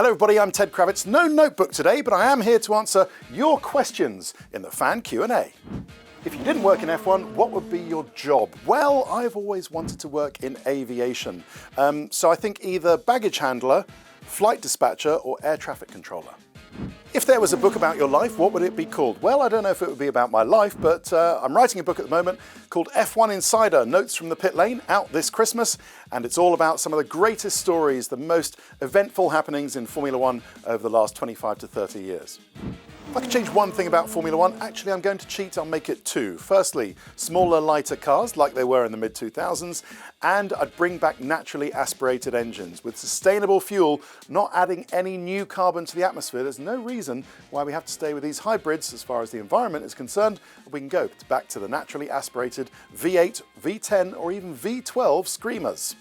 Hello everybody, I'm Ted Kravitz. No notebook today, but I am here to answer your questions in the fan Q&A. If you didn't work in F1, what would be your job? Well, I've always wanted to work in aviation. So I think either baggage handler, flight dispatcher, or air traffic controller. If there was a book about your life, what would it be called? Well, I don't know if it would be about my life, but I'm writing a book at the moment called F1 Insider, Notes from the Pit Lane, out this Christmas, and it's all about some of the greatest stories, the most eventful happenings in Formula One over the last 25 to 30 years. If I could change one thing about Formula One, actually I'm going to cheat, I'll make it two. Firstly, smaller, lighter cars like they were in the mid-2000s, and I'd bring back naturally aspirated engines. With sustainable fuel, not adding any new carbon to the atmosphere, there's no reason why we have to stay with these hybrids as far as the environment is concerned. We can go back to the naturally aspirated V8, V10 or even V12 screamers.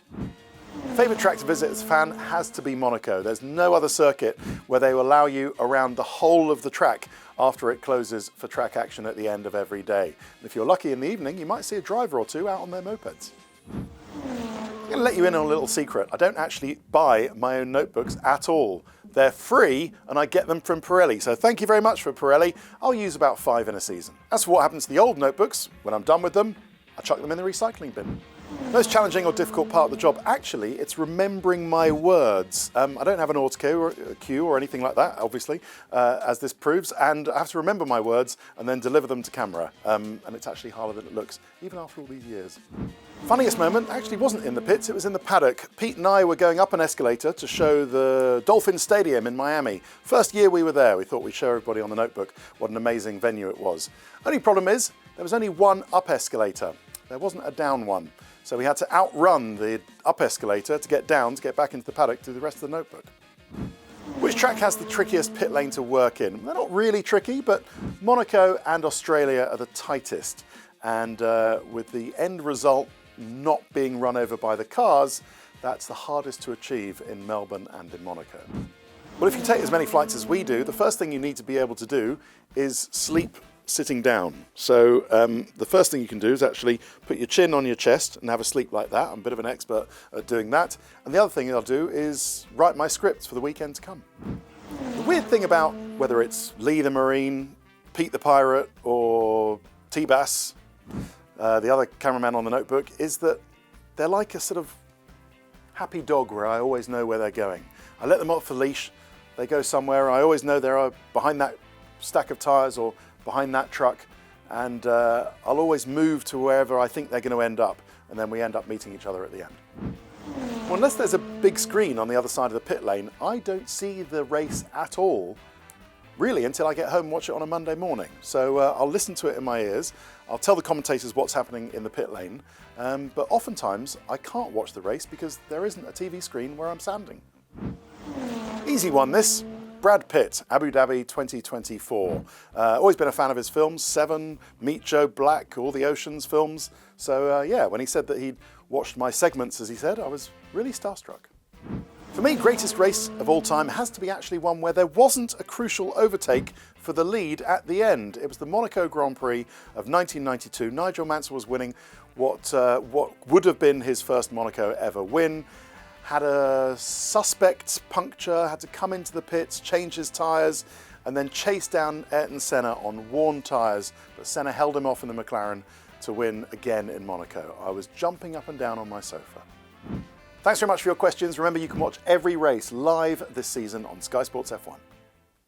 Favourite track to visit as a fan has to be Monaco. There's no other circuit where they will allow you around the whole of the track after it closes for track action at the end of every day. And if you're lucky in the evening, you might see a driver or two out on their mopeds. I'm going to let you in on a little secret. I don't actually buy my own notebooks at all. They're free and I get them from Pirelli. So thank you very much for Pirelli. I'll use about 5 in a season. As for what happens to the old notebooks, when I'm done with them, I chuck them in the recycling bin. Most challenging or difficult part of the job, actually, it's remembering my words. I don't have an autocue or anything like that, obviously, as this proves, and I have to remember my words and then deliver them to camera. And it's actually harder than it looks, even after all these years. Funniest moment actually wasn't in the pits, it was in the paddock. Pete and I were going up an escalator to show the Dolphin Stadium in Miami. First year we were there, we thought we'd show everybody on the notebook what an amazing venue it was. Only problem is, there was only one up escalator. There wasn't a down one. So we had to outrun the up escalator to get down, to get back into the paddock to do the rest of the notebook. Which track has the trickiest pit lane to work in? They're not really tricky, but Monaco and Australia are the tightest. And with the end result not being run over by the cars, that's the hardest to achieve in Melbourne and in Monaco. Well, if you take as many flights as we do, the first thing you need to be able to do is sleep sitting down. So the first thing you can do is actually put your chin on your chest and have a sleep like that. I'm a bit of an expert at doing that. And the other thing I'll do is write my scripts for the weekend to come. The weird thing about whether it's Lee the Marine, Pete the Pirate or T-Bass, the other cameraman on the notebook, is that they're like a sort of happy dog where I always know where they're going. I let them off the leash, they go somewhere, I always know they're behind that stack of tyres or behind that truck, and I'll always move to wherever I think they're going to end up, and then we end up meeting each other at the end. Well, unless there's a big screen on the other side of the pit lane, I don't see the race at all, really, until I get home and watch it on a Monday morning. So I'll listen to it in my ears, I'll tell the commentators what's happening in the pit lane, but oftentimes I can't watch the race because there isn't a TV screen where I'm standing. Easy one, this. Brad Pitt, Abu Dhabi 2024. Always been a fan of his films, Seven, Meet Joe Black, all the Oceans films. So yeah, when he said that he'd watched my segments, as he said, I was really starstruck. For me, greatest race of all time has to be actually one where there wasn't a crucial overtake for the lead at the end. It was the Monaco Grand Prix of 1992. Nigel Mansell was winning what would have been his first Monaco ever win. Had a suspect puncture, had to come into the pits, change his tyres, and then chase down Ayrton Senna on worn tyres, but Senna held him off in the McLaren to win again in Monaco. I was jumping up and down on my sofa. Thanks very much for your questions. Remember, you can watch every race live this season on Sky Sports F1.